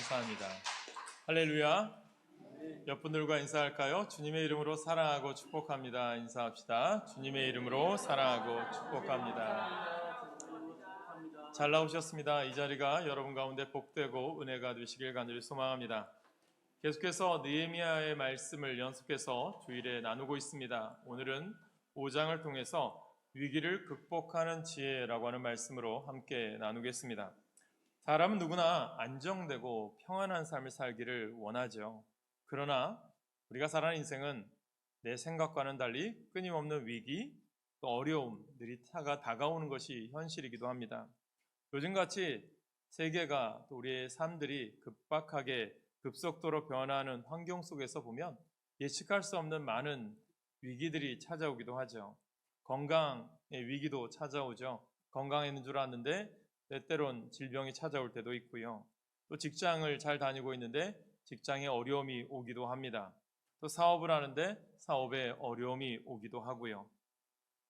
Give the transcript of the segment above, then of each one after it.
감사합니다. 할렐루야. 옆분들과 인사할까요? 주님의 이름으로 사랑하고 축복합니다. 인사합시다. 주님의 이름으로 사랑하고 축복합니다. 잘 나오셨습니다. 이 자리가 여러분 가운데 복되고 은혜가 되시길 간절히 소망합니다. 계속해서 느헤미야의 말씀을 연속해서 주일에 나누고 있습니다. 오늘은 5장을 통해서 위기를 극복하는 지혜라고 하는 말씀으로 함께 나누겠습니다. 사람은 누구나 안정되고 평안한 삶을 살기를 원하죠. 그러나 우리가 살아가는 인생은 내 생각과는 달리 끊임없는 위기, 또 어려움들이 다가오는 것이 현실이기도 합니다. 요즘같이 세계가 또 우리의 삶들이 급박하게 급속도로 변화하는 환경 속에서 보면 예측할 수 없는 많은 위기들이 찾아오기도 하죠. 건강의 위기도 찾아오죠. 건강했는 줄 알았는데 때때론 질병이 찾아올 때도 있고요. 또 직장을 잘 다니고 있는데 직장에 어려움이 오기도 합니다. 또 사업을 하는데 사업에 어려움이 오기도 하고요.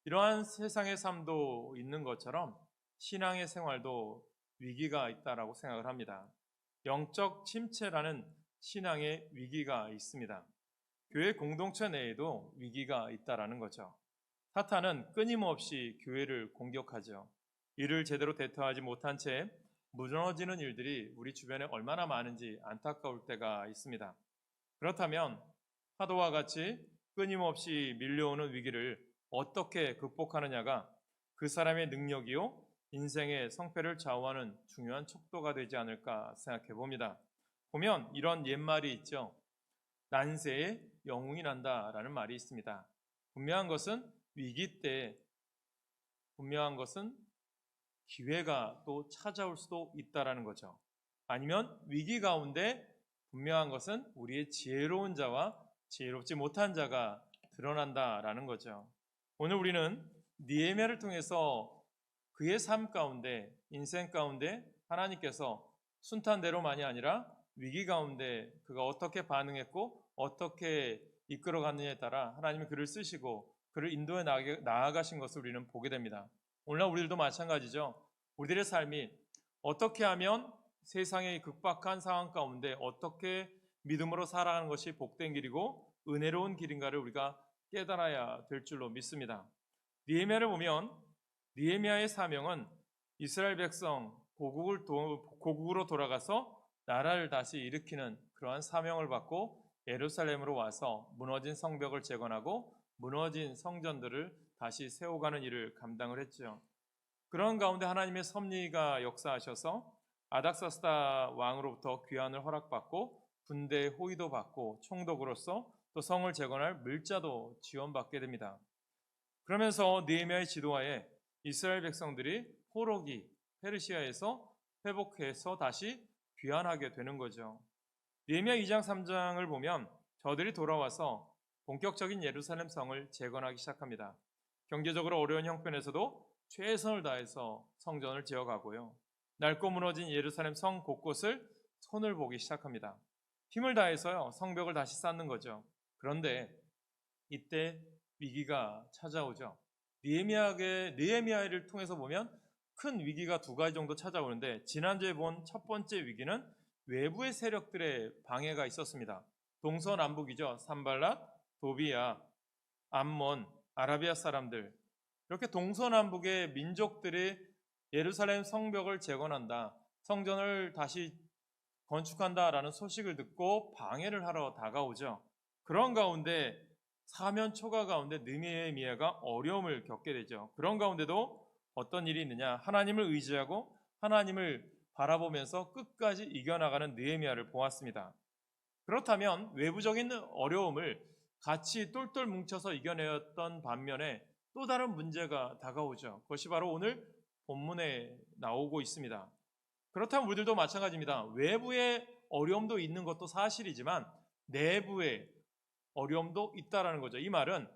이러한 세상의 삶도 있는 것처럼 신앙의 생활도 위기가 있다라고 생각을 합니다. 영적 침체라는 신앙의 위기가 있습니다. 교회 공동체 내에도 위기가 있다라는 거죠. 사탄은 끊임없이 교회를 공격하죠. 이를 제대로 대처하지 못한 채 무너지는 일들이 우리 주변에 얼마나 많은지 안타까울 때가 있습니다. 그렇다면 파도와 같이 끊임없이 밀려오는 위기를 어떻게 극복하느냐가 그 사람의 능력이요 인생의 성패를 좌우하는 중요한 척도가 되지 않을까 생각해 봅니다. 보면 이런 옛말이 있죠. 난세에 영웅이 난다라는 말이 있습니다. 분명한 것은 위기 때 분명한 것은 기회가 또 찾아올 수도 있다라는 거죠. 아니면 위기 가운데 분명한 것은 우리의 지혜로운 자와 지혜롭지 못한 자가 드러난다라는 거죠. 오늘 우리는 느헤미야를 통해서 그의 삶 가운데 인생 가운데 하나님께서 순탄대로만이 아니라 위기 가운데 그가 어떻게 반응했고 어떻게 이끌어갔느냐에 따라 하나님이 그를 쓰시고 그를 인도해 나아가신 것을 우리는 보게 됩니다. 오늘날 우리들도 마찬가지죠. 우리들의 삶이 어떻게 하면 세상의 극박한 상황 가운데 어떻게 믿음으로 살아가는 것이 복된 길이고 은혜로운 길인가를 우리가 깨달아야 될 줄로 믿습니다. 느헤미야를 보면 느헤미야의 사명은 이스라엘 백성 고국으로 돌아가서 나라를 다시 일으키는 그러한 사명을 받고 예루살렘으로 와서 무너진 성벽을 재건하고 무너진 성전들을 다시 세워가는 일을 감당을 했죠. 그런 가운데 하나님의 섭리가 역사하셔서 아닥사스다 왕으로부터 귀환을 허락받고 군대 호위도 받고 총독으로서 또 성을 재건할 물자도 지원받게 됩니다. 그러면서 느헤미야의 지도하에 이스라엘 백성들이 포로기 페르시아에서 회복해서 다시 귀환하게 되는 거죠. 느헤미야 2장 3장을 보면 저들이 돌아와서 본격적인 예루살렘 성을 재건하기 시작합니다. 경제적으로 어려운 형편에서도 최선을 다해서 성전을 지어가고요. 낡고 무너진 예루살렘 성 곳곳을 손을 보기 시작합니다. 힘을 다해서요 성벽을 다시 쌓는 거죠. 그런데 이때 위기가 찾아오죠. 느헤미야를 통해서 보면 큰 위기가 두 가지 정도 찾아오는데 지난주에 본 첫 번째 위기는 외부의 세력들의 방해가 있었습니다. 동서남북이죠. 산발랏, 도비야, 암몬, 아라비아 사람들 이렇게 동서남북의 민족들이 예루살렘 성벽을 재건한다, 성전을 다시 건축한다라는 소식을 듣고 방해를 하러 다가오죠. 그런 가운데 사면 초가 가운데 느헤미야가 어려움을 겪게 되죠. 그런 가운데도 어떤 일이 있느냐? 하나님을 의지하고 하나님을 바라보면서 끝까지 이겨나가는 느헤미야를 보았습니다. 그렇다면 외부적인 어려움을 같이 똘똘 뭉쳐서 이겨내었던 반면에 또 다른 문제가 다가오죠. 그것이 바로 오늘 본문에 나오고 있습니다. 그렇다면 우리들도 마찬가지입니다. 외부의 어려움도 있는 것도 사실이지만 내부의 어려움도 있다라는 거죠. 이 말은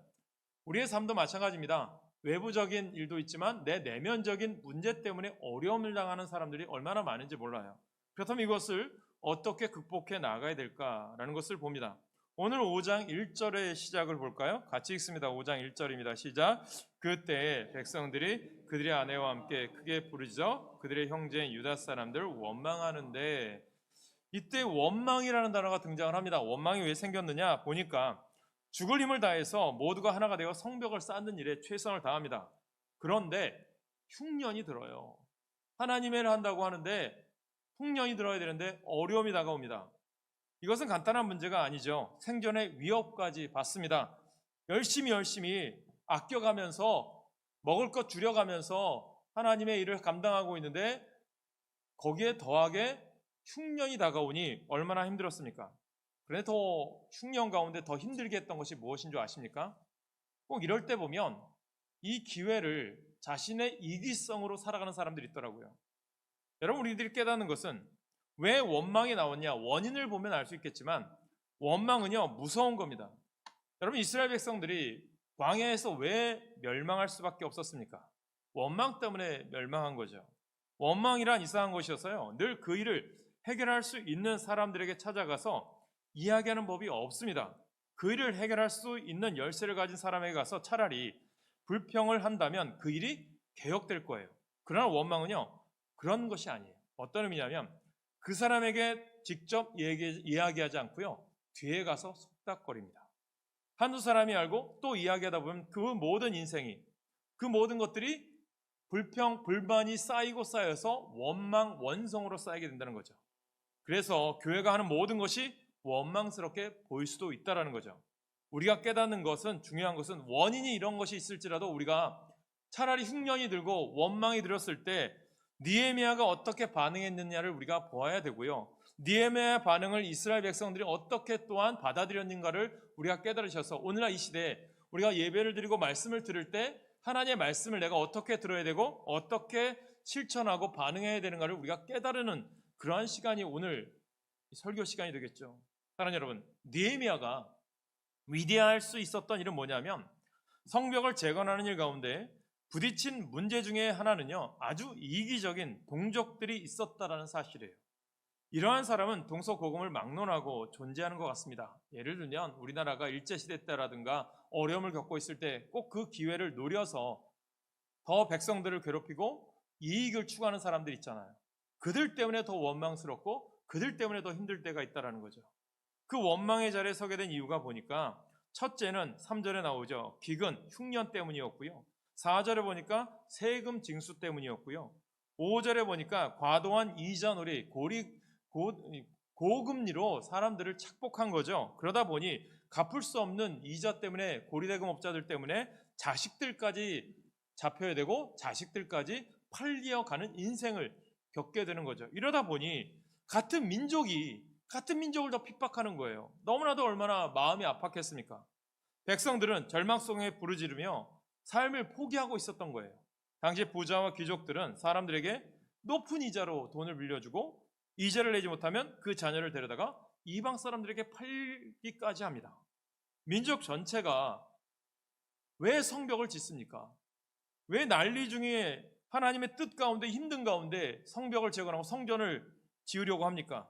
우리의 삶도 마찬가지입니다. 외부적인 일도 있지만 내 내면적인 문제 때문에 어려움을 당하는 사람들이 얼마나 많은지 몰라요. 그렇다면 이것을 어떻게 극복해 나가야 될까라는 것을 봅니다. 오늘 5장 1절의 시작을 볼까요? 같이 읽습니다. 5장 1절입니다. 시작. 그때 백성들이 그들의 아내와 함께 크게 부르짖어 그들의 형제인 유다 사람들을 원망하는데, 이때 원망이라는 단어가 등장을 합니다. 원망이 왜 생겼느냐 보니까 죽을 힘을 다해서 모두가 하나가 되어 성벽을 쌓는 일에 최선을 다합니다. 그런데 흉년이 들어요. 하나님의 일을 한다고 하는데 흉년이 들어야 되는데 어려움이 다가옵니다. 이것은 간단한 문제가 아니죠. 생존의 위협까지 받습니다. 열심히 아껴가면서 먹을 것 줄여가면서 하나님의 일을 감당하고 있는데 거기에 더하게 흉년이 다가오니 얼마나 힘들었습니까? 그런데 더 흉년 가운데 더 힘들게 했던 것이 무엇인 줄 아십니까? 꼭 이럴 때 보면 이 기회를 자신의 이기성으로 살아가는 사람들이 있더라고요. 여러분, 우리들이 깨닫는 것은 왜 원망이 나왔냐? 원인을 보면 알 수 있겠지만 원망은요, 무서운 겁니다. 여러분, 이스라엘 백성들이 광야에서 왜 멸망할 수밖에 없었습니까? 원망 때문에 멸망한 거죠. 원망이란 이상한 것이어서요, 늘 그 일을 해결할 수 있는 사람들에게 찾아가서 이야기하는 법이 없습니다. 그 일을 해결할 수 있는 열쇠를 가진 사람에게 가서 차라리 불평을 한다면 그 일이 개혁될 거예요. 그러나 원망은요, 그런 것이 아니에요. 어떤 의미냐면 그 사람에게 직접 이야기하지 않고요, 뒤에 가서 속닥거립니다. 한두 사람이 알고 또 이야기하다 보면 그 모든 인생이, 그 모든 것들이 불평, 불만이 쌓이고 쌓여서 원망, 원성으로 쌓이게 된다는 거죠. 그래서 교회가 하는 모든 것이 원망스럽게 보일 수도 있다는 거죠. 우리가 깨닫는 것은, 중요한 것은 원인이 이런 것이 있을지라도 우리가 차라리 흉년이 들고 원망이 들었을 때 느헤미야가 어떻게 반응했느냐를 우리가 보아야 되고요, 느헤미야의 반응을 이스라엘 백성들이 어떻게 또한 받아들였는가를 우리가 깨달으셔서 오늘날 이 시대에 우리가 예배를 드리고 말씀을 들을 때 하나님의 말씀을 내가 어떻게 들어야 되고 어떻게 실천하고 반응해야 되는가를 우리가 깨달으는 그러한 시간이 오늘 설교 시간이 되겠죠. 사랑하는 여러분, 느헤미야가 위대할 수 있었던 일은 뭐냐면 성벽을 재건하는 일 가운데 부딪힌 문제 중에 하나는요, 아주 이기적인 동족들이 있었다라는 사실이에요. 이러한 사람은 동서고금을 막론하고 존재하는 것 같습니다. 예를 들면 우리나라가 일제시대 때라든가 어려움을 겪고 있을 때 꼭 그 기회를 노려서 더 백성들을 괴롭히고 이익을 추구하는 사람들 있잖아요. 그들 때문에 더 원망스럽고 그들 때문에 더 힘들 때가 있다는 거죠. 그 원망의 자리에 서게 된 이유가 보니까 첫째는 3절에 나오죠. 기근, 흉년 때문이었고요. 4절에 보니까 세금 징수 때문이었고요. 5절에 보니까 과도한 이자놀이, 고금리로 사람들을 착복한 거죠. 그러다 보니 갚을 수 없는 이자 때문에 고리대금업자들 때문에 자식들까지 잡혀야 되고 자식들까지 팔려가는 인생을 겪게 되는 거죠. 이러다 보니 같은 민족을 더 핍박하는 거예요. 너무나도 얼마나 마음이 압박했습니까? 백성들은 절망 속에 부르짖으며 삶을 포기하고 있었던 거예요. 당시 부자와 귀족들은 사람들에게 높은 이자로 돈을 빌려주고 이자를 내지 못하면 그 자녀를 데려다가 이방 사람들에게 팔기까지 합니다. 민족 전체가 왜 성벽을 짓습니까? 왜 난리 중에 하나님의 뜻 가운데 힘든 가운데 성벽을 재건하고 성전을 지으려고 합니까?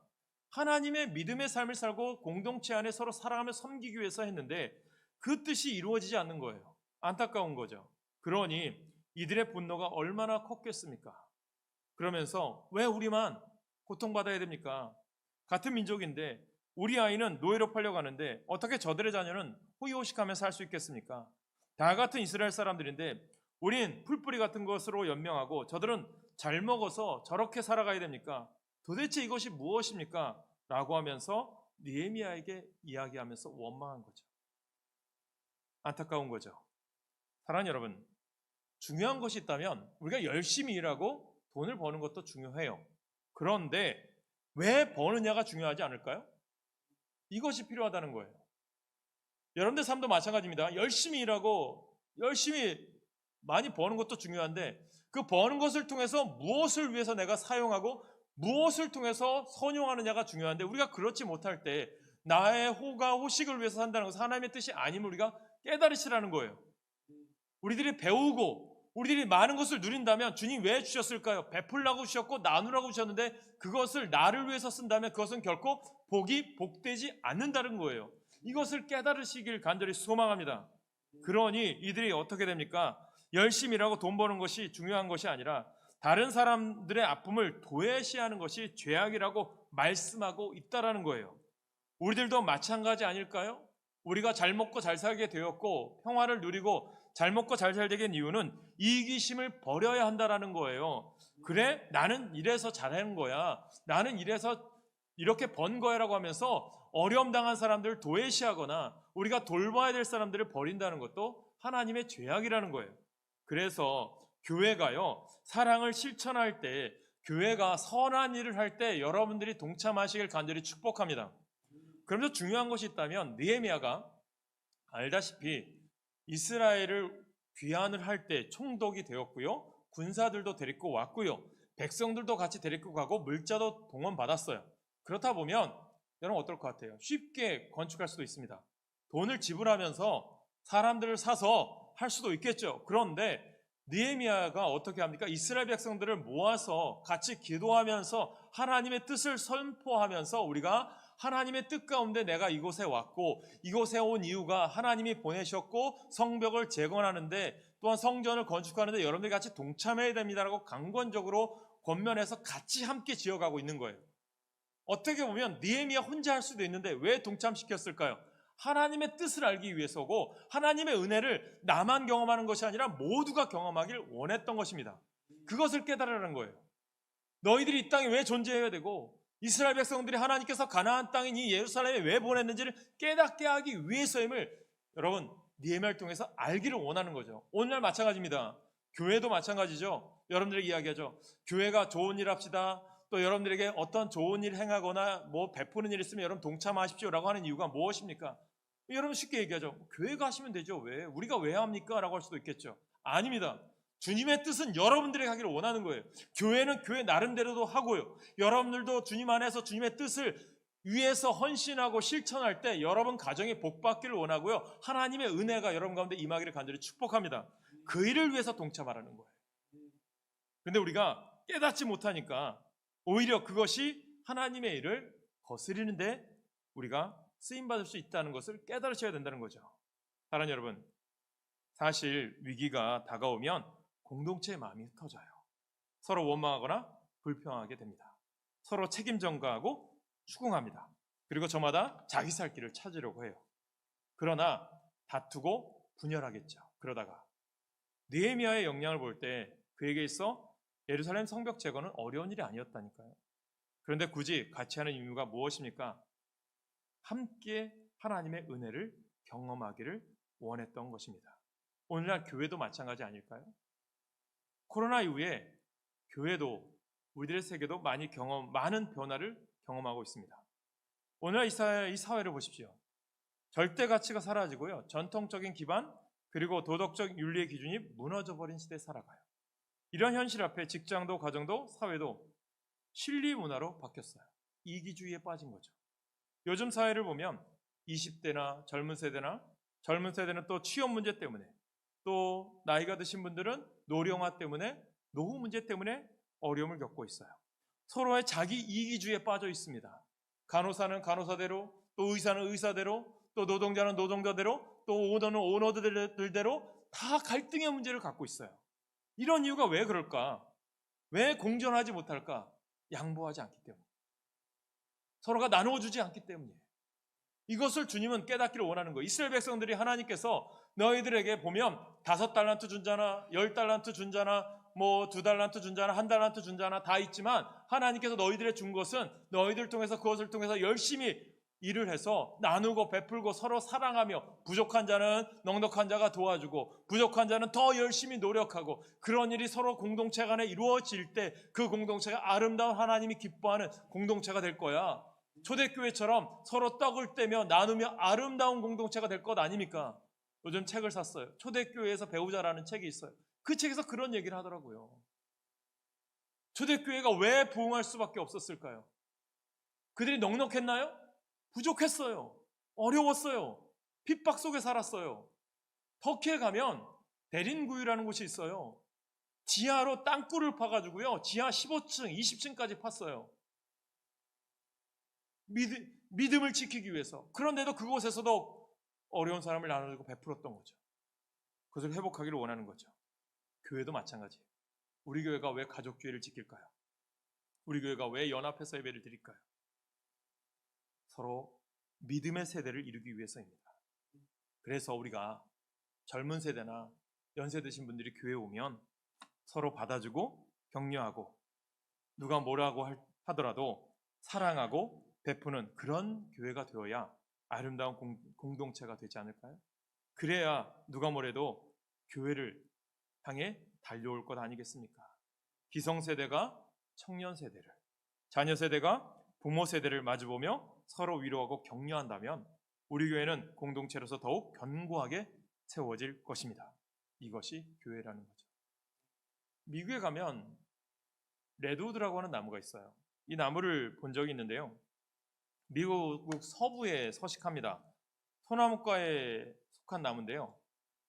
하나님의 믿음의 삶을 살고 공동체 안에 서로 살아가며 섬기기 위해서 했는데 그 뜻이 이루어지지 않는 거예요. 안타까운 거죠. 그러니 이들의 분노가 얼마나 컸겠습니까? 그러면서 왜 우리만 고통받아야 됩니까? 같은 민족인데 우리 아이는 노예로 팔려가는데 어떻게 저들의 자녀는 호의호식하며 살 수 있겠습니까? 다 같은 이스라엘 사람들인데 우린 풀뿌리 같은 것으로 연명하고 저들은 잘 먹어서 저렇게 살아가야 됩니까? 도대체 이것이 무엇입니까? 라고 하면서 느헤미야에게 이야기하면서 원망한 거죠. 안타까운 거죠. 사랑하는 여러분, 중요한 것이 있다면 우리가 열심히 일하고 돈을 버는 것도 중요해요. 그런데 왜 버느냐가 중요하지 않을까요? 이것이 필요하다는 거예요. 여러분들 삶도 마찬가지입니다. 열심히 일하고 열심히 많이 버는 것도 중요한데 그 버는 것을 통해서 무엇을 위해서 내가 사용하고 무엇을 통해서 선용하느냐가 중요한데 우리가 그렇지 못할 때 나의 호가 호식을 위해서 산다는 것은 하나님의 뜻이 아님을 우리가 깨달으시라는 거예요. 우리들이 배우고 우리들이 많은 것을 누린다면 주님 왜 주셨을까요? 베풀라고 주셨고 나누라고 주셨는데 그것을 나를 위해서 쓴다면 그것은 결코 복되지 않는다는 거예요. 이것을 깨달으시길 간절히 소망합니다. 그러니 이들이 어떻게 됩니까? 열심히 일하고 돈 버는 것이 중요한 것이 아니라 다른 사람들의 아픔을 도외시하는 것이 죄악이라고 말씀하고 있다라는 거예요. 우리들도 마찬가지 아닐까요? 우리가 잘 먹고 잘 살게 되었고 평화를 누리고 잘 먹고 잘 살게 된 이유는 이기심을 버려야 한다라는 거예요. 그래? 나는 이래서 잘하는 거야. 나는 이래서 이렇게 번 거야라고 하면서 어려움 당한 사람들을 도외시하거나 우리가 돌봐야 될 사람들을 버린다는 것도 하나님의 죄악이라는 거예요. 그래서 교회가요, 사랑을 실천할 때, 교회가 선한 일을 할 때 여러분들이 동참하시길 간절히 축복합니다. 그러면서 중요한 것이 있다면 느헤미야가 알다시피 이스라엘을 귀환을 할 때 총독이 되었고요, 군사들도 데리고 왔고요, 백성들도 같이 데리고 가고 물자도 동원받았어요. 그렇다 보면 여러분 어떨 것 같아요? 쉽게 건축할 수도 있습니다. 돈을 지불하면서 사람들을 사서 할 수도 있겠죠. 그런데 느헤미야가 어떻게 합니까? 이스라엘 백성들을 모아서 같이 기도하면서 하나님의 뜻을 선포하면서 우리가 하나님의 뜻 가운데 내가 이곳에 왔고 이곳에 온 이유가 하나님이 보내셨고 성벽을 재건하는데 또한 성전을 건축하는데 여러분들이 같이 동참해야 됩니다라고 강권적으로 권면해서 같이 함께 지어가고 있는 거예요. 어떻게 보면 느헤미야 혼자 할 수도 있는데 왜 동참시켰을까요? 하나님의 뜻을 알기 위해서고 하나님의 은혜를 나만 경험하는 것이 아니라 모두가 경험하길 원했던 것입니다. 그것을 깨달으라는 거예요. 너희들이 이 땅에 왜 존재해야 되고 이스라엘 백성들이 하나님께서 가나안 땅인 이 예루살렘에 왜 보냈는지를 깨닫게 하기 위해서임을 여러분 느헤미야를 통해서 알기를 원하는 거죠. 오늘날 마찬가지입니다. 교회도 마찬가지죠. 여러분들에게 이야기하죠. 교회가 좋은 일 합시다. 또 여러분들에게 어떤 좋은 일 행하거나 뭐 베푸는 일 있으면 여러분 동참하십시오라고 하는 이유가 무엇입니까? 여러분 쉽게 얘기하죠. 교회가 하시면 되죠. 왜? 우리가 왜 합니까? 라고 할 수도 있겠죠. 아닙니다. 주님의 뜻은 여러분들에게 하기를 원하는 거예요. 교회는 교회 나름대로도 하고요. 여러분들도 주님 안에서 주님의 뜻을 위해서 헌신하고 실천할 때 여러분 가정이 복받기를 원하고요. 하나님의 은혜가 여러분 가운데 임하기를 간절히 축복합니다. 그 일을 위해서 동참하라는 거예요. 그런데 우리가 깨닫지 못하니까 오히려 그것이 하나님의 일을 거스리는데 우리가 쓰임받을 수 있다는 것을 깨달으셔야 된다는 거죠. 사랑하는 여러분, 사실 위기가 다가오면 공동체의 마음이 흩어져요. 서로 원망하거나 불평하게 됩니다. 서로 책임 전가하고 추궁합니다. 그리고 저마다 자기 살 길을 찾으려고 해요. 그러나 다투고 분열하겠죠. 그러다가 느헤미야의 역량을 볼 때 그에게 있어 예루살렘 성벽 재건은 어려운 일이 아니었다니까요. 그런데 굳이 같이 하는 이유가 무엇입니까? 함께 하나님의 은혜를 경험하기를 원했던 것입니다. 오늘날 교회도 마찬가지 아닐까요? 코로나 이후에 교회도 우리들의 세계도 많은 변화를 경험하고 있습니다. 오늘날 이 사회를 보십시오. 절대 가치가 사라지고요. 전통적인 기반 그리고 도덕적 윤리의 기준이 무너져버린 시대에 살아가요. 이런 현실 앞에 직장도 가정도 사회도 실리 문화로 바뀌었어요. 이기주의에 빠진 거죠. 요즘 사회를 보면 20대나 젊은 세대는 또 취업 문제 때문에 또 나이가 드신 분들은 노령화 때문에 노후 문제 때문에 어려움을 겪고 있어요. 서로의 자기 이기주의에 빠져 있습니다. 간호사는 간호사대로 또 의사는 의사대로 또 노동자는 노동자대로 또 오너는 오너들대로 다 갈등의 문제를 갖고 있어요. 이런 이유가 왜 그럴까? 왜 공존하지 못할까? 양보하지 않기 때문에. 서로가 나누어주지 않기 때문이에요. 이것을 주님은 깨닫기를 원하는 거예요. 이스라엘 백성들이 하나님께서 너희들에게 보면 5달란트 준 자나 10달란트 준 자나 뭐 2달란트 준 자나 1달란트 준 자나 다 있지만 하나님께서 너희들의 준 것은 너희들 통해서 그것을 통해서 열심히 일을 해서 나누고 베풀고 서로 사랑하며 부족한 자는 넉넉한 자가 도와주고 부족한 자는 더 열심히 노력하고 그런 일이 서로 공동체 간에 이루어질 때 그 공동체가 아름다운 하나님이 기뻐하는 공동체가 될 거야. 초대교회처럼 서로 떡을 떼며 나누며 아름다운 공동체가 될 것 아닙니까? 요즘 책을 샀어요. 초대교회에서 배우자라는 책이 있어요. 그 책에서 그런 얘기를 하더라고요. 초대교회가 왜 부흥할 수밖에 없었을까요? 그들이 넉넉했나요? 부족했어요. 어려웠어요. 핍박 속에 살았어요. 터키에 가면 데린구유라는 곳이 있어요. 지하로 땅굴을 파가지고요. 지하 15층, 20층까지 팠어요. 믿음을 지키기 위해서. 그런데도 그곳에서도 어려운 사람을 나눠주고 베풀었던 거죠. 그것을 회복하기를 원하는 거죠. 교회도 마찬가지예요. 우리 교회가 왜 가족교회를 지킬까요? 우리 교회가 왜 연합해서 예배를 드릴까요? 서로 믿음의 세대를 이루기 위해서입니다. 그래서 우리가 젊은 세대나 연세 드신 분들이 교회에 오면 서로 받아주고 격려하고 누가 뭐라고 하더라도 사랑하고 베푸는 그런 교회가 되어야 아름다운 공동체가 되지 않을까요? 그래야 누가 뭐래도 교회를 향해 달려올 것 아니겠습니까? 기성세대가 청년세대를, 자녀세대가 부모세대를 마주보며 서로 위로하고 격려한다면 우리 교회는 공동체로서 더욱 견고하게 세워질 것입니다. 이것이 교회라는 거죠. 미국에 가면 레드우드라고 하는 나무가 있어요. 이 나무를 본 적이 있는데요. 미국 서부에 서식합니다. 소나무과에 속한 나무인데요.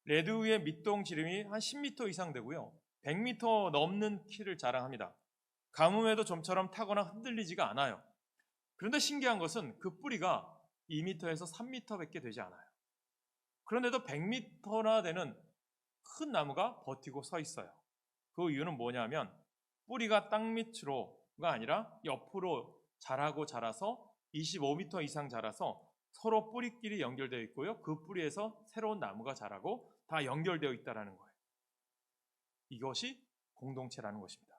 레드우드의 밑동 지름이 한 10m 이상 되고요. 100m 넘는 키를 자랑합니다. 가뭄에도 좀처럼 타거나 흔들리지가 않아요. 그런데 신기한 것은 그 뿌리가 2m에서 3m밖에 되지 않아요. 그런데도 100m나 되는 큰 나무가 버티고 서 있어요. 그 이유는 뭐냐면 뿌리가 땅 밑으로가 아니라 옆으로 자라서 25m 이상 자라서 서로 뿌리끼리 연결되어 있고요. 그 뿌리에서 새로운 나무가 자라고 다 연결되어 있다는 거예요. 이것이 공동체라는 것입니다.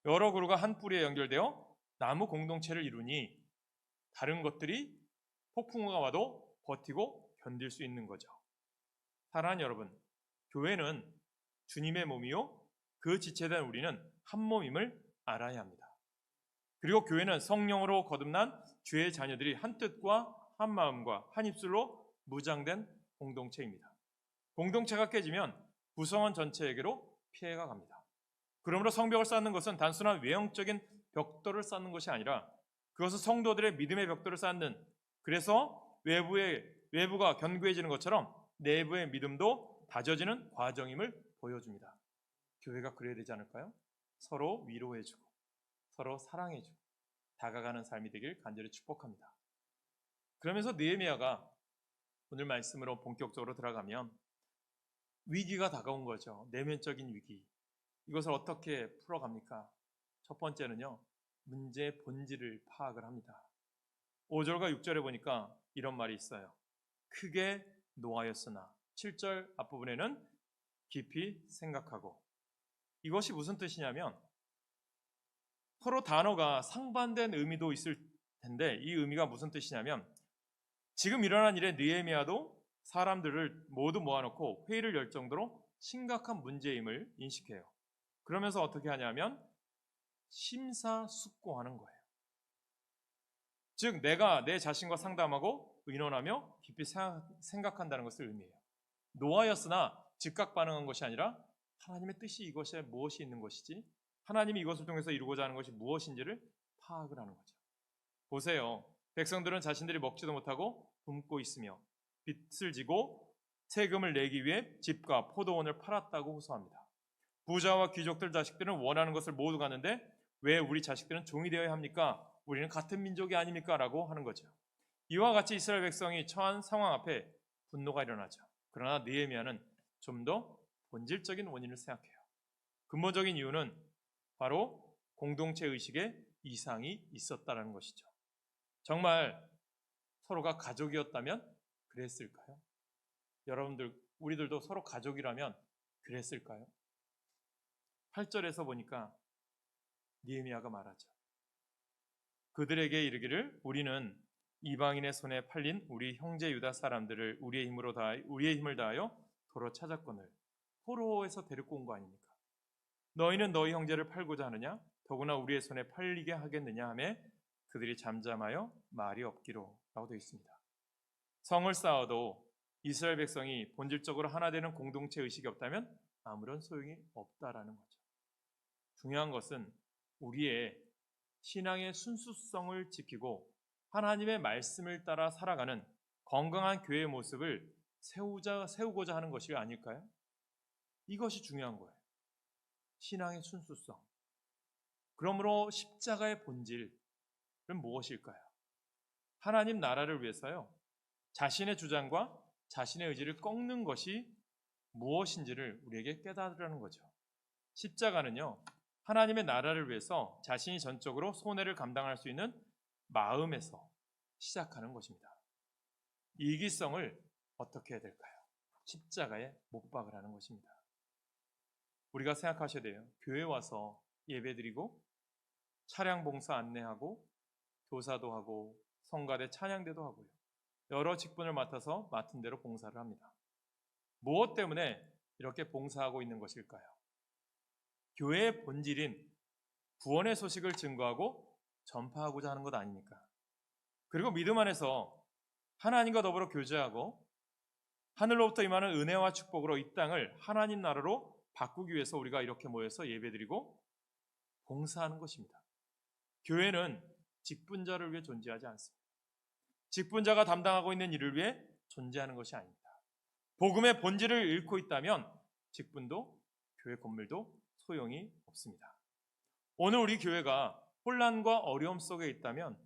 여러 그루가 한 뿌리에 연결되어 나무 공동체를 이루니 다른 것들이 폭풍우가 와도 버티고 견딜 수 있는 거죠. 사랑하는 여러분, 교회는 주님의 몸이요 그 지체된 우리는 한 몸임을 알아야 합니다. 그리고 교회는 성령으로 거듭난 주의 자녀들이 한 뜻과 한 마음과 한 입술로 무장된 공동체입니다. 공동체가 깨지면 구성원 전체에게로 피해가 갑니다. 그러므로 성벽을 쌓는 것은 단순한 외형적인 벽돌을 쌓는 것이 아니라 그것은 성도들의 믿음의 벽돌을 쌓는, 그래서 외부가 견고해지는 것처럼 내부의 믿음도 다져지는 과정임을 보여줍니다. 교회가 그래야 되지 않을까요? 서로 위로해주고 서로 사랑해주고 다가가는 삶이 되길 간절히 축복합니다. 그러면서 느헤미야가 오늘 말씀으로 본격적으로 들어가면 위기가 다가온 거죠. 내면적인 위기. 이것을 어떻게 풀어갑니까? 첫 번째는요, 문제의 본질을 파악을 합니다. 5절과 6절에 보니까 이런 말이 있어요. 크게 노하였으나 7절 앞부분에는 깊이 생각하고. 이것이 무슨 뜻이냐면 서로 단어가 상반된 의미도 있을 텐데 이 의미가 무슨 뜻이냐면 지금 일어난 일에 느헤미야도 사람들을 모두 모아놓고 회의를 열 정도로 심각한 문제임을 인식해요. 그러면서 어떻게 하냐면 심사숙고하는 거예요. 즉 내가 내 자신과 상담하고 의논하며 깊이 생각한다는 것을 의미해요. 노하였으나 즉각 반응한 것이 아니라 하나님의 뜻이 이것에 무엇이 있는 것이지, 하나님이 이것을 통해서 이루고자 하는 것이 무엇인지를 파악을 하는 거죠. 보세요. 백성들은 자신들이 먹지도 못하고 굶고 있으며 빚을 지고 세금을 내기 위해 집과 포도원을 팔았다고 호소합니다. 부자와 귀족들 자식들은 원하는 것을 모두 갖는데 왜 우리 자식들은 종이 되어야 합니까? 우리는 같은 민족이 아닙니까? 라고 하는 거죠. 이와 같이 이스라엘 백성이 처한 상황 앞에 분노가 일어나죠. 그러나 느헤미야는 좀 더 본질적인 원인을 생각해요. 근본적인 이유는 바로 공동체 의식에 이상이 있었다는 것이죠. 정말 서로가 가족이었다면 그랬을까요? 여러분들, 우리들도 서로 가족이라면 그랬을까요? 8절에서 보니까 느헤미야가 말하죠. 그들에게 이르기를 우리는 이방인의 손에 팔린 우리 형제 유다 사람들을 우리의 힘을 다하여 도로 찾았거늘 포로에서 데리고 온 거 아닙니까? 너희는 너희 형제를 팔고자 하느냐? 더구나 우리의 손에 팔리게 하겠느냐 하매 그들이 잠잠하여 말이 없기로 라고 되어 있습니다. 성을 쌓아도 이스라엘 백성이 본질적으로 하나 되는 공동체 의식이 없다면 아무런 소용이 없다라는 거죠. 중요한 것은 우리의 신앙의 순수성을 지키고 하나님의 말씀을 따라 살아가는 건강한 교회의 모습을 세우고자 하는 것이 아닐까요? 이것이 중요한 거예요. 신앙의 순수성. 그러므로 십자가의 본질은 무엇일까요? 하나님 나라를 위해서요, 자신의 주장과 자신의 의지를 꺾는 것이 무엇인지를 우리에게 깨달으라는 거죠. 십자가는요, 하나님의 나라를 위해서 자신이 전적으로 손해를 감당할 수 있는 마음에서 시작하는 것입니다. 이기성을 어떻게 해야 될까요? 십자가에 못 박으라는 것입니다. 우리가 생각하셔야 돼요. 교회 와서 예배드리고 차량 봉사 안내하고 교사도 하고 성가대 찬양대도 하고요. 여러 직분을 맡아서 맡은 대로 봉사를 합니다. 무엇 때문에 이렇게 봉사하고 있는 것일까요? 교회의 본질인 구원의 소식을 증거하고 전파하고자 하는 것 아닙니까? 그리고 믿음 안에서 하나님과 더불어 교제하고 하늘로부터 임하는 은혜와 축복으로 이 땅을 하나님 나라로 바꾸기 위해서 우리가 이렇게 모여서 예배드리고 봉사하는 것입니다. 교회는 직분자를 위해 존재하지 않습니다. 직분자가 담당하고 있는 일을 위해 존재하는 것이 아닙니다. 복음의 본질을 잃고 있다면 직분도 교회 건물도 소용이 없습니다. 오늘 우리 교회가 혼란과 어려움 속에 있다면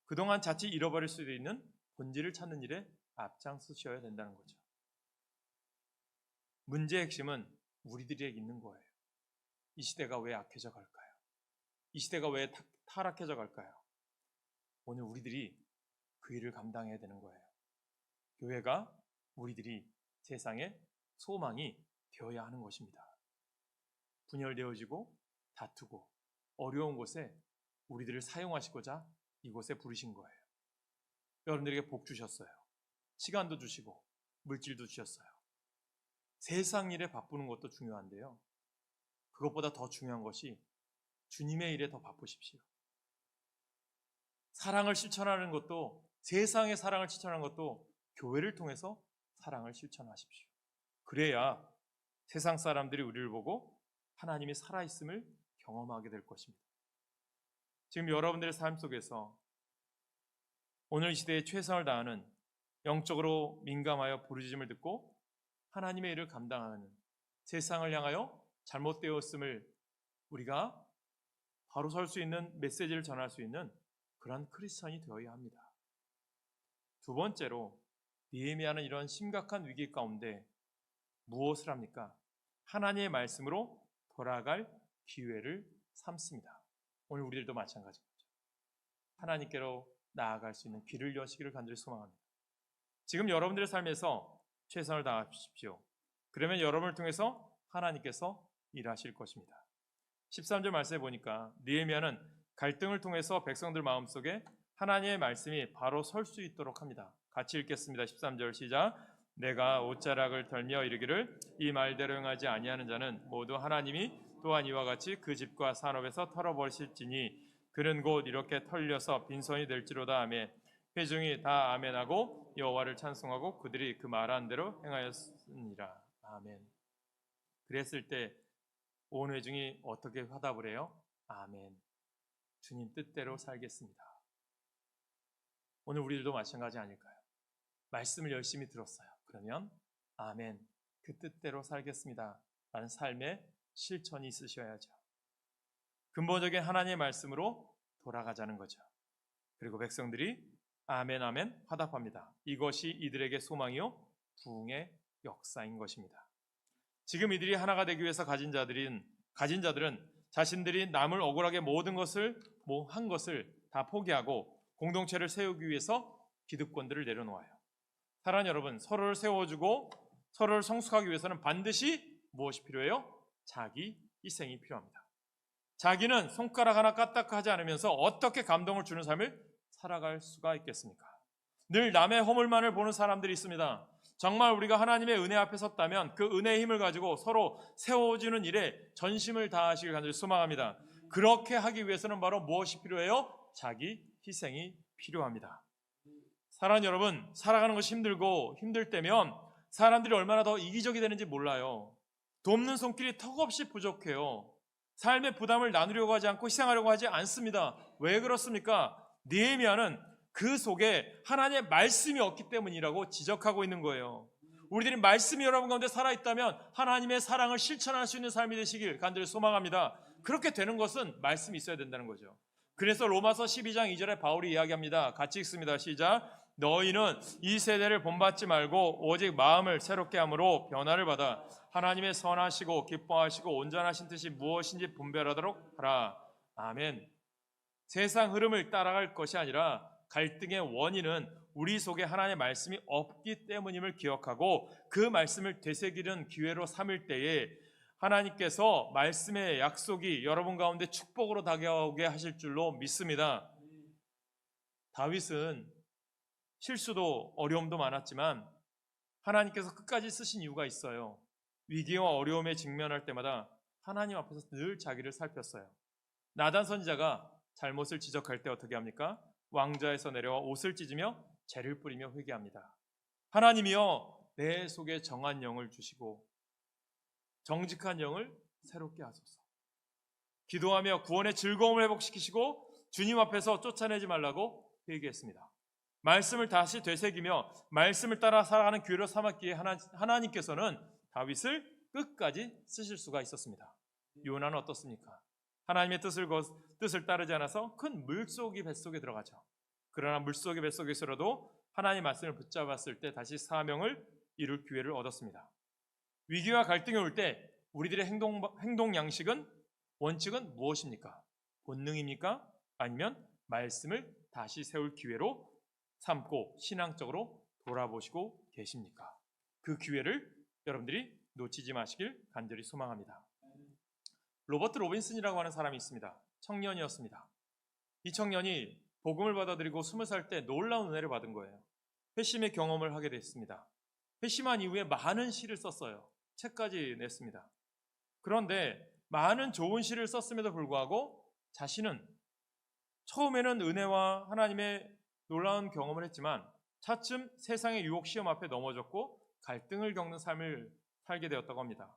그동안 자칫 잃어버릴 수도 있는 본질을 찾는 일에 앞장서셔야 된다는 거죠. 문제의 핵심은 우리들에게 있는 거예요. 이 시대가 왜 악해져 갈까요? 이 시대가 왜 타락해져 갈까요? 오늘 우리들이 그 일을 감당해야 되는 거예요. 교회가 우리들이 세상의 소망이 되어야 하는 것입니다. 분열되어지고 다투고 어려운 곳에 우리들을 사용하시고자 이곳에 부르신 거예요. 여러분들에게 복 주셨어요. 시간도 주시고 물질도 주셨어요. 세상 일에 바쁘는 것도 중요한데요. 그것보다 더 중요한 것이 주님의 일에 더 바쁘십시오. 사랑을 실천하는 것도, 세상의 사랑을 실천하는 것도 교회를 통해서 사랑을 실천하십시오. 그래야 세상 사람들이 우리를 보고 하나님이 살아있음을 경험하게 될 것입니다. 지금 여러분들의 삶 속에서 오늘 이 시대에 최선을 다하는, 영적으로 민감하여 부르짖음을 듣고 하나님의 일을 감당하는, 세상을 향하여 잘못되었음을 우리가 바로 설 수 있는 메시지를 전할 수 있는 그런 크리스천이 되어야 합니다. 두 번째로 느헤미야는 이런 심각한 위기 가운데 무엇을 합니까? 하나님의 말씀으로 돌아갈 기회를 삼습니다. 오늘 우리들도 마찬가지입니다. 하나님께로 나아갈 수 있는 길을 여시기를 간절히 소망합니다. 지금 여러분들의 삶에서 최선을 다하십시오. 그러면 여러분을 통해서 하나님께서 일하실 것입니다. 13절 말씀에 보니까 느헤미야는 갈등을 통해서 백성들 마음속에 하나님의 말씀이 바로 설 수 있도록 합니다. 같이 읽겠습니다. 13절 시작. 내가 옷자락을 덜며 이르기를 이 말대로 행하지 아니하는 자는 모두 하나님이 또한 이와 같이 그 집과 산업에서 털어버리실지니 그는 곧 이렇게 털려서 빈손이 될지로다. 아멘. 회중이 다 아멘하고 여호와를 찬송하고 그들이 그 말한 대로 행하였으니라. 아멘. 그랬을 때 온 회중이 어떻게 화답을 해요? 아멘. 주님 뜻대로 살겠습니다. 오늘 우리들도 마찬가지 아닐까요? 말씀을 열심히 들었어요. 그러면 아멘, 그 뜻대로 살겠습니다 라는 삶의 실천이 있으셔야죠. 근본적인 하나님의 말씀으로 돌아가자는 거죠. 그리고 백성들이 아멘 아멘 화답합니다. 이것이 이들에게 소망이요 부흥의 역사인 것입니다. 지금 이들이 하나가 되기 위해서 가진 자들은 자신들이 남을 억울하게 모든 것을 한 것을 다 포기하고 공동체를 세우기 위해서 기득권들을 내려놓아요. 사랑하는 여러분, 서로를 세워주고 서로를 성숙하기 위해서는 반드시 무엇이 필요해요? 자기 희생이 필요합니다. 자기는 손가락 하나 까딱하지 않으면서 어떻게 감동을 주는 삶을 살아갈 수가 있겠습니까? 늘 남의 허물만을 보는 사람들이 있습니다. 정말 우리가 하나님의 은혜 앞에 섰다면 그 은혜의 힘을 가지고 서로 세워주는 일에 전심을 다하시길 간절히 소망합니다. 그렇게 하기 위해서는 바로 무엇이 필요해요? 자기 희생이 필요합니다. 사랑하는 여러분, 살아가는 것이 힘들고 힘들 때면 사람들이 얼마나 더 이기적이 되는지 몰라요. 돕는 손길이 턱없이 부족해요. 삶의 부담을 나누려고 하지 않고 희생하려고 하지 않습니다. 왜 그렇습니까? 느헤미야는 그 속에 하나님의 말씀이 없기 때문이라고 지적하고 있는 거예요. 우리들이 말씀이 여러분 가운데 살아있다면 하나님의 사랑을 실천할 수 있는 삶이 되시길 간절히 소망합니다. 그렇게 되는 것은 말씀이 있어야 된다는 거죠. 그래서 로마서 12장 2절에 바울이 이야기합니다. 같이 읽습니다. 시작. 너희는 이 세대를 본받지 말고 오직 마음을 새롭게 함으로 변화를 받아 하나님의 선하시고 기뻐하시고 온전하신 뜻이 무엇인지 분별하도록 하라. 아멘. 세상 흐름을 따라갈 것이 아니라 갈등의 원인은 우리 속에 하나님의 말씀이 없기 때문임을 기억하고 그 말씀을 되새기는 기회로 삼을 때에 하나님께서 말씀의 약속이 여러분 가운데 축복으로 다가오게 하실 줄로 믿습니다. 다윗은 실수도 어려움도 많았지만 하나님께서 끝까지 쓰신 이유가 있어요. 위기와 어려움에 직면할 때마다 하나님 앞에서 늘 자기를 살폈어요. 나단 선지자가 잘못을 지적할 때 어떻게 합니까? 왕좌에서 내려와 옷을 찢으며 재를 뿌리며 회개합니다. 하나님이여 내 속에 정한 영을 주시고 정직한 영을 새롭게 하소서. 기도하며 구원의 즐거움을 회복시키시고 주님 앞에서 쫓아내지 말라고 회개했습니다. 말씀을 다시 되새기며 말씀을 따라 살아가는 기회로 삼았기에 하나님께서는 다윗을 끝까지 쓰실 수가 있었습니다. 요나는 어떻습니까? 하나님의 뜻을 따르지 않아서 큰 물속이 뱃속에 들어가죠. 그러나 물속의 뱃속에서라도 하나님의 말씀을 붙잡았을 때 다시 사명을 이룰 기회를 얻었습니다. 위기와 갈등이 올 때 우리들의 행동 양식은 원칙은 무엇입니까? 본능입니까? 아니면 말씀을 다시 세울 기회로 삼고 신앙적으로 돌아보시고 계십니까? 그 기회를 여러분들이 놓치지 마시길 간절히 소망합니다. 로버트 로빈슨이라고 하는 사람이 있습니다. 청년이었습니다. 이 청년이 복음을 받아들이고 20살 때 놀라운 은혜를 받은 거예요. 회심의 경험을 하게 됐습니다. 회심한 이후에 많은 시를 썼어요. 책까지 냈습니다. 그런데 많은 좋은 시를 썼음에도 불구하고 자신은 처음에는 은혜와 하나님의 놀라운 경험을 했지만 차츰 세상의 유혹 시험 앞에 넘어졌고 갈등을 겪는 삶을 살게 되었다고 합니다.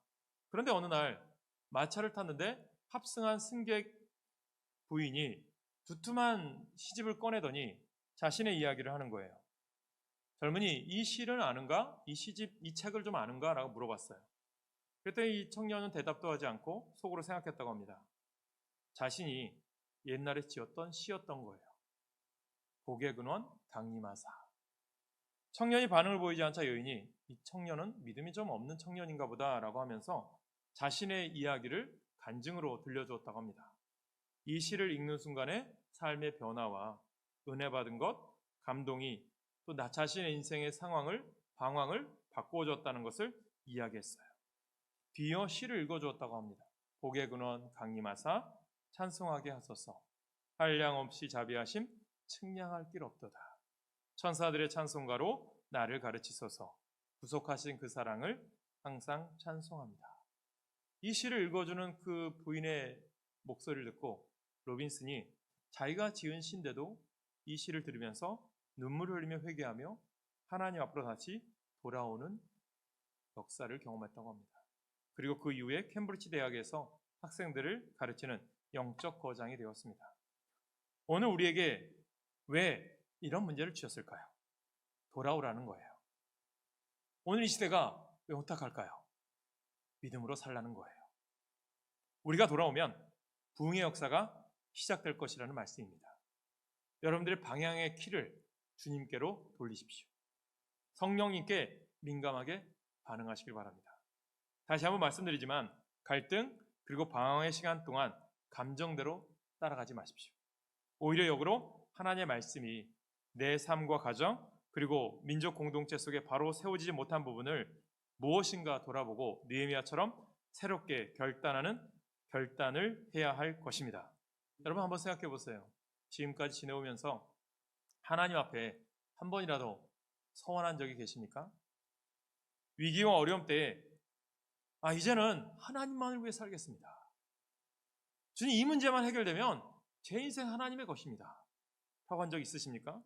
그런데 어느 날 마차를 탔는데 합승한 승객 부인이 두툼한 시집을 꺼내더니 자신의 이야기를 하는 거예요. 젊은이, 이 시를 아는가? 이 책을 좀 아는가? 라고 물어봤어요. 그랬더니 이 청년은 대답도 하지 않고 속으로 생각했다고 합니다. 자신이 옛날에 지었던 시였던 거예요. 복의 근원 강림하사. 청년이 반응을 보이지 않자 여인이 이 청년은 믿음이 좀 없는 청년인가 보다 라고 하면서 자신의 이야기를 간증으로 들려주었다고 합니다. 이 시를 읽는 순간에 삶의 변화와 은혜 받은 것, 감동이 또 나 자신의 인생의 방황을 바꾸어줬다는 것을 이야기했어요. 뒤이어 시를 읽어주었다고 합니다. 복의 근원 강림하사 찬송하게 하소서. 한량없이 자비하심 측량할 길 없도다. 천사들의 찬송가로 나를 가르치소서. 구속하신 그 사랑을 항상 찬송합니다. 이 시를 읽어주는 그 부인의 목소리를 듣고 로빈슨이 자기가 지은 시인데도 이 시를 들으면서 눈물을 흘리며 회개하며 하나님 앞으로 다시 돌아오는 역사를 경험했다고 합니다. 그리고 그 이후에 캠브리지 대학에서 학생들을 가르치는 영적 거장이 되었습니다. 오늘 우리에게 왜 이런 문제를 주셨을까요? 돌아오라는 거예요. 오늘 이 시대가 왜 혼탁할까요? 믿음으로 살라는 거예요. 우리가 돌아오면 부흥의 역사가 시작될 것이라는 말씀입니다. 여러분들의 방향의 키를 주님께로 돌리십시오. 성령님께 민감하게 반응하시길 바랍니다. 다시 한번 말씀드리지만 갈등 그리고 방황의 시간 동안 감정대로 따라가지 마십시오. 오히려 역으로 하나님의 말씀이 내 삶과 가정 그리고 민족 공동체 속에 바로 세워지지 못한 부분을 무엇인가 돌아보고 느헤미야처럼 새롭게 결단을 해야 할 것입니다. 여러분 한번 생각해 보세요. 지금까지 지내오면서 하나님 앞에 한 번이라도 서원한 적이 계십니까? 위기와 어려움 때에 이제는 하나님만을 위해 살겠습니다. 주님 이 문제만 해결되면 제 인생 하나님의 것입니다. 하고 한 적 있으십니까?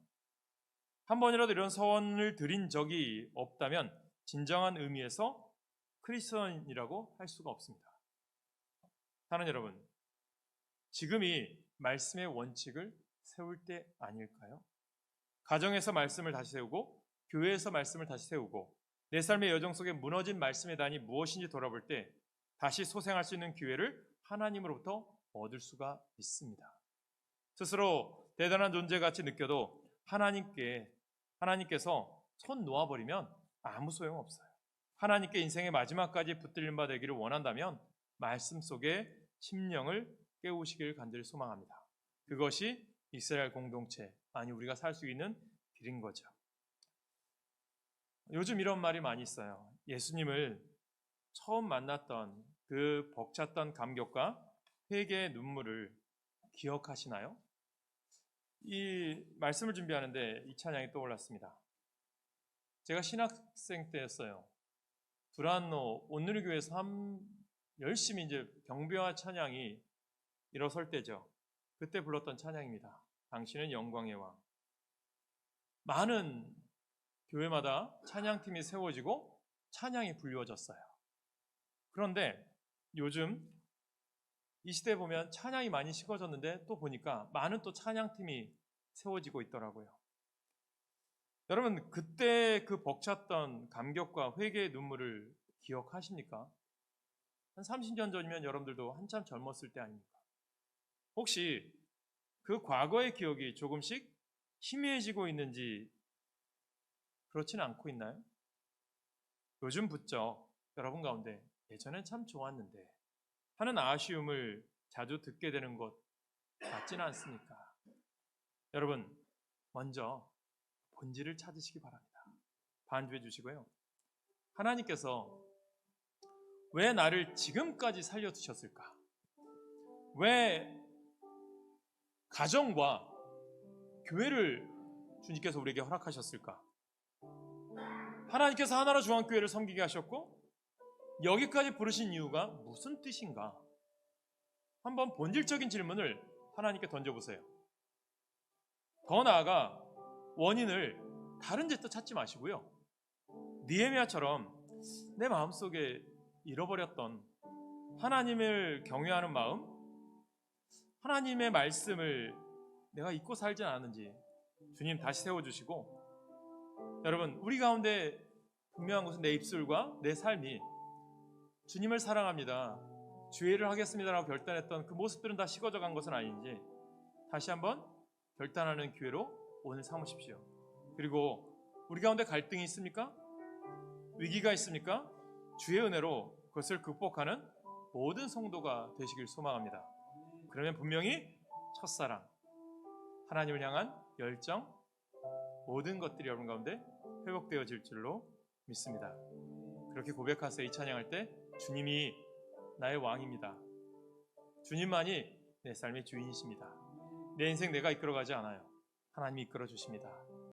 한 번이라도 이런 서원을 드린 적이 없다면 진정한 의미에서 크리스천이라고 할 수가 없습니다. 사랑하는 여러분, 지금이 말씀의 원칙을 세울 때 아닐까요? 가정에서 말씀을 다시 세우고 교회에서 말씀을 다시 세우고 내 삶의 여정 속에 무너진 말씀의 단이 무엇인지 돌아볼 때 다시 소생할 수 있는 기회를 하나님으로부터 얻을 수가 있습니다. 스스로 대단한 존재같이 느껴도 하나님께서 손 놓아버리면 아무 소용없어요. 하나님께 인생의 마지막까지 붙들림 바 되기를 원한다면 말씀 속에 심령을 깨우시길 간절히 소망합니다. 그것이 이스라엘 공동체, 아니 우리가 살 수 있는 길인 거죠. 요즘 이런 말이 많이 있어요. 예수님을 처음 만났던 그 벅찼던 감격과 회개의 눈물을 기억하시나요? 이 말씀을 준비하는데 이 찬양이 떠올랐습니다. 제가 신학생 때였어요. 두란노 온누리교회에서 열심히 이제 경배와 찬양이 일어설 때죠. 그때 불렀던 찬양입니다. 당신은 영광의 왕. 많은 교회마다 찬양팀이 세워지고 찬양이 불리워졌어요. 그런데 요즘 이 시대에 보면 찬양이 많이 식어졌는데 또 보니까 많은 또 찬양팀이 세워지고 있더라고요. 여러분 그때 그 벅찼던 감격과 회개의 눈물을 기억하십니까? 한 30년 전이면 여러분들도 한참 젊었을 때 아닙니까? 혹시 그 과거의 기억이 조금씩 희미해지고 있는지 그렇지는 않고 있나요? 요즘 부쩍 여러분 가운데 예전엔 참 좋았는데 하는 아쉬움을 자주 듣게 되는 것 같지는 않습니까? 여러분 먼저 본질을 찾으시기 바랍니다. 반주해 주시고요. 하나님께서 왜 나를 지금까지 살려두셨을까? 왜 가정과 교회를 주님께서 우리에게 허락하셨을까? 하나님께서 하나로 중앙교회를 섬기게 하셨고 여기까지 부르신 이유가 무슨 뜻인가? 한번 본질적인 질문을 하나님께 던져보세요. 더 나아가 원인을 다른 데서 찾지 마시고요. 느헤미야처럼 내 마음속에 잃어버렸던 하나님을 경외하는 마음, 하나님의 말씀을 내가 잊고 살진 않았는지 주님 다시 세워주시고, 여러분 우리 가운데 분명한 것은 내 입술과 내 삶이 주님을 사랑합니다, 주의를 하겠습니다라고 결단했던 그 모습들은 다 식어져 간 것은 아닌지 다시 한번 결단하는 기회로 오늘 삼으십시오. 그리고 우리 가운데 갈등이 있습니까? 위기가 있습니까? 주의 은혜로 그것을 극복하는 모든 성도가 되시길 소망합니다. 그러면 분명히 첫사랑, 하나님을 향한 열정, 모든 것들이 여러분 가운데 회복되어질 줄로 믿습니다. 그렇게 고백하세요. 이 찬양할 때 주님이 나의 왕입니다. 주님만이 내 삶의 주인이십니다. 내 인생 내가 이끌어가지 않아요. 하나님이 이끌어 주십니다.